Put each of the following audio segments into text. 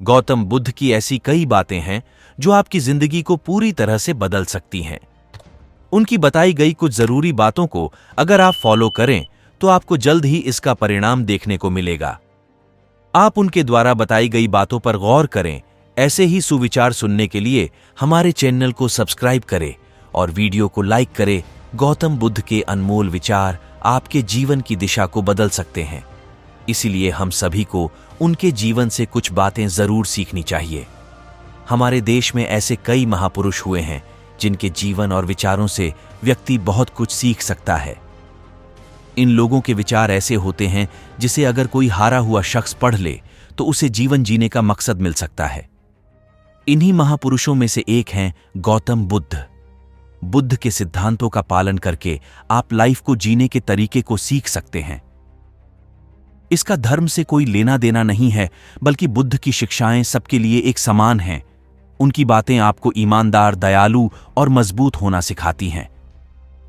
गौतम बुद्ध की ऐसी कई बातें हैं जो आपकी जिंदगी को पूरी तरह से बदल सकती हैं। उनकी बताई गई कुछ जरूरी बातों को अगर आप फॉलो करें तो आपको जल्द ही इसका परिणाम देखने को मिलेगा। आप उनके द्वारा बताई गई बातों पर गौर करें। ऐसे ही सुविचार सुनने के लिए हमारे चैनल को सब्सक्राइब करें और वीडियो को लाइक करें। गौतम बुद्ध के अनमोल विचार आपके जीवन की दिशा को बदल सकते हैं, इसीलिए हम सभी को उनके जीवन से कुछ बातें जरूर सीखनी चाहिए। हमारे देश में ऐसे कई महापुरुष हुए हैं जिनके जीवन और विचारों से व्यक्ति बहुत कुछ सीख सकता है। इन लोगों के विचार ऐसे होते हैं जिसे अगर कोई हारा हुआ शख्स पढ़ ले तो उसे जीवन जीने का मकसद मिल सकता है। इन्हीं महापुरुषों में से एक हैं गौतम बुद्ध। बुद्ध के सिद्धांतों का पालन करके आप लाइफ को जीने के तरीके को सीख सकते हैं। इसका धर्म से कोई लेना देना नहीं है, बल्कि बुद्ध की शिक्षाएं सबके लिए एक समान हैं। उनकी बातें आपको ईमानदार, दयालु और मजबूत होना सिखाती हैं।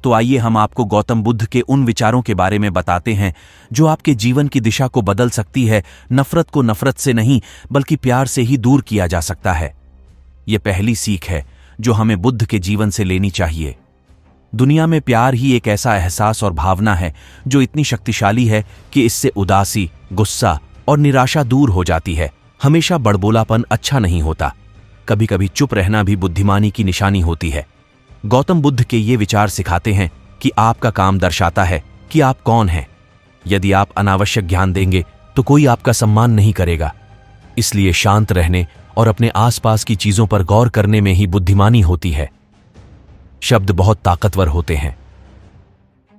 तो आइए हम आपको गौतम बुद्ध के उन विचारों के बारे में बताते हैं जो आपके जीवन की दिशा को बदल सकती है। नफरत को नफरत से नहीं बल्कि प्यार से ही दूर किया जा सकता है। यह पहली सीख है जो हमें बुद्ध के जीवन से लेनी चाहिए। दुनिया में प्यार ही एक ऐसा एहसास और भावना है जो इतनी शक्तिशाली है कि इससे उदासी, गुस्सा और निराशा दूर हो जाती है। हमेशा बड़बोलापन अच्छा नहीं होता, कभी कभी चुप रहना भी बुद्धिमानी की निशानी होती है। गौतम बुद्ध के ये विचार सिखाते हैं कि आपका काम दर्शाता है कि आप कौन हैं। यदि आप अनावश्यक ज्ञान देंगे तो कोई आपका सम्मान नहीं करेगा। इसलिए शांत रहने और अपने आसपास की चीजों पर गौर करने में ही बुद्धिमानी होती है। शब्द बहुत ताकतवर होते हैं।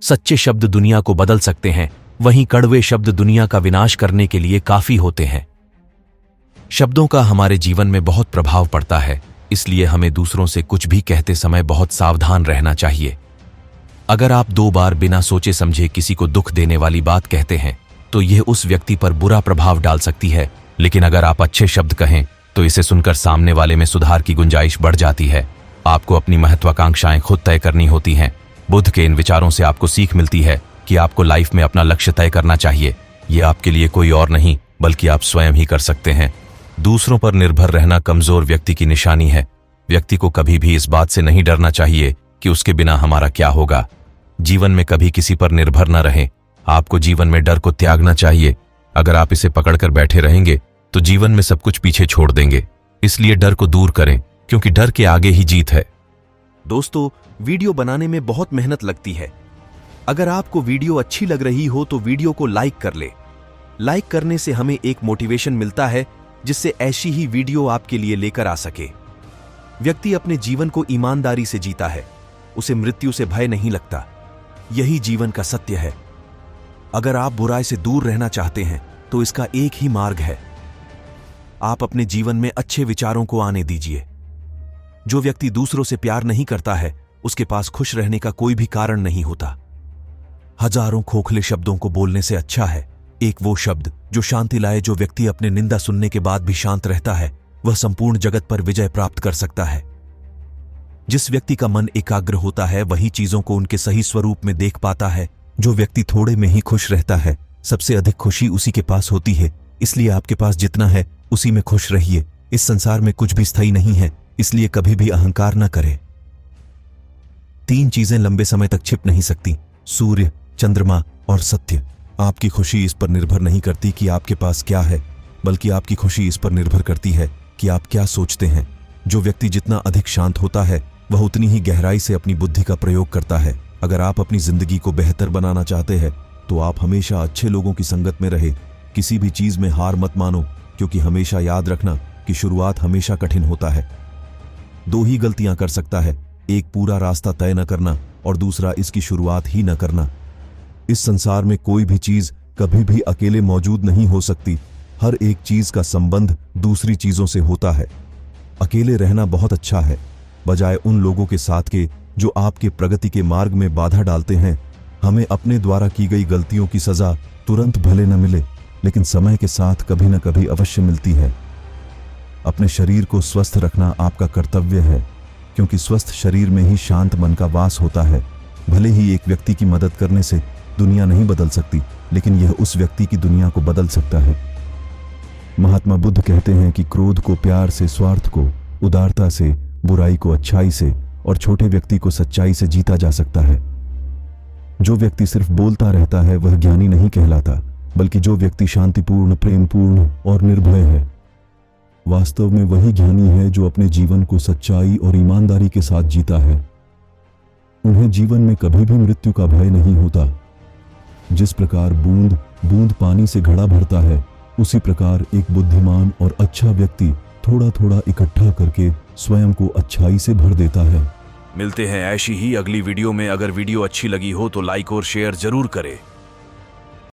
सच्चे शब्द दुनिया को बदल सकते हैं, वहीं कड़वे शब्द दुनिया का विनाश करने के लिए काफी होते हैं। शब्दों का हमारे जीवन में बहुत प्रभाव पड़ता है, इसलिए हमें दूसरों से कुछ भी कहते समय बहुत सावधान रहना चाहिए। अगर आप 2 बार बिना सोचे समझे किसी को दुख देने वाली बात कहते हैं तो यह उस व्यक्ति पर बुरा प्रभाव डाल सकती है, लेकिन अगर आप अच्छे शब्द कहें तो इसे सुनकर सामने वाले में सुधार की गुंजाइश बढ़ जाती है। आपको अपनी महत्वाकांक्षाएं खुद तय करनी होती हैं। बुद्ध के इन विचारों से आपको सीख मिलती है कि आपको लाइफ में अपना लक्ष्य तय करना चाहिए। यह आपके लिए कोई और नहीं बल्कि आप स्वयं ही कर सकते हैं। दूसरों पर निर्भर रहना कमजोर व्यक्ति की निशानी है। व्यक्ति को कभी भी इस बात से नहीं डरना चाहिए कि उसके बिना हमारा क्या होगा। जीवन में कभी किसी पर निर्भर न रहें। आपको जीवन में डर को त्यागना चाहिए। अगर आप इसे पकड़कर बैठे रहेंगे तो जीवन में सब कुछ पीछे छोड़ देंगे। इसलिए डर को दूर करें, क्योंकि डर के आगे ही जीत है। दोस्तों, वीडियो बनाने में बहुत मेहनत लगती है। अगर आपको वीडियो अच्छी लग रही हो तो वीडियो को लाइक कर ले। लाइक करने से हमें एक मोटिवेशन मिलता है जिससे ऐसी ही वीडियो आपके लिए लेकर आ सके। व्यक्ति अपने जीवन को ईमानदारी से जीता है, उसे मृत्यु से भय नहीं लगता। यही जीवन का सत्य है। अगर आप बुराई से दूर रहना चाहते हैं तो इसका एक ही मार्ग है। आप अपने जीवन में अच्छे विचारों को आने दीजिए। जो व्यक्ति दूसरों से प्यार नहीं करता है उसके पास खुश रहने का कोई भी कारण नहीं होता। हजारों खोखले शब्दों को बोलने से अच्छा है एक वो शब्द जो शांति लाए। जो व्यक्ति अपने निंदा सुनने के बाद भी शांत रहता है वह संपूर्ण जगत पर विजय प्राप्त कर सकता है। जिस व्यक्ति का मन एकाग्र होता है वही चीजों को उनके सही स्वरूप में देख पाता है। जो व्यक्ति थोड़े में ही खुश रहता है सबसे अधिक खुशी उसी के पास होती है। इसलिए आपके पास जितना है उसी में खुश रहिए। इस संसार में कुछ भी स्थायी नहीं है, इसलिए कभी भी अहंकार न करें। 3 चीजें लंबे समय तक छिप नहीं सकती, सूर्य, चंद्रमा और सत्य। आपकी खुशी इस पर निर्भर नहीं करती कि आपके पास क्या है, बल्कि आपकी खुशी इस पर निर्भर करती है कि आप क्या सोचते हैं। जो व्यक्ति जितना अधिक शांत होता है वह उतनी ही गहराई से अपनी बुद्धि का प्रयोग करता है। अगर आप अपनी जिंदगी को बेहतर बनाना चाहते हैं तो आप हमेशा अच्छे लोगों की संगत में रहे। किसी भी चीज में हार मत मानो, क्योंकि हमेशा याद रखना कि शुरुआत हमेशा कठिन होता है। 2 ही गलतियां कर सकता है, एक पूरा रास्ता तय न करना और दूसरा इसकी शुरुआत ही न करना। इस संसार में कोई भी चीज कभी भी अकेले मौजूद नहीं हो सकती। हर एक चीज का संबंध दूसरी चीजों से होता है। अकेले रहना बहुत अच्छा है, बजाय उन लोगों के साथ के जो आपके प्रगति के मार्ग में बाधा डालते हैं। हमें अपने द्वारा की गई गलतियों की सजा तुरंत भले न मिले, लेकिन समय के साथ कभी न कभी अवश्य मिलती है। अपने शरीर को स्वस्थ रखना आपका कर्तव्य है, क्योंकि स्वस्थ शरीर में ही शांत मन का वास होता है। भले ही एक व्यक्ति की मदद करने से दुनिया नहीं बदल सकती, लेकिन यह उस व्यक्ति की दुनिया को बदल सकता है। महात्मा बुद्ध कहते हैं कि क्रोध को प्यार से, स्वार्थ को उदारता से, बुराई को अच्छाई से और छोटे व्यक्ति को सच्चाई से जीता जा सकता है। जो व्यक्ति सिर्फ बोलता रहता है वह ज्ञानी नहीं कहलाता, बल्कि जो व्यक्ति शांतिपूर्ण, प्रेमपूर्ण और निर्भय है वास्तव में वही ज्ञानी है जो अपने जीवन को सच्चाई और ईमानदारी के साथ जीता है। उन्हें जीवन में कभी भी मृत्यु का भय नहीं होता। जिस प्रकार बूंद बूंद पानी से घड़ा भरता है, उसी प्रकार एक बुद्धिमान और अच्छा व्यक्ति थोड़ा थोड़ा इकट्ठा करके स्वयं को अच्छाई से भर देता है। मिलते हैं ऐसी ही अगली वीडियो में। अगर वीडियो अच्छी लगी हो तो लाइक और शेयर जरूर करें।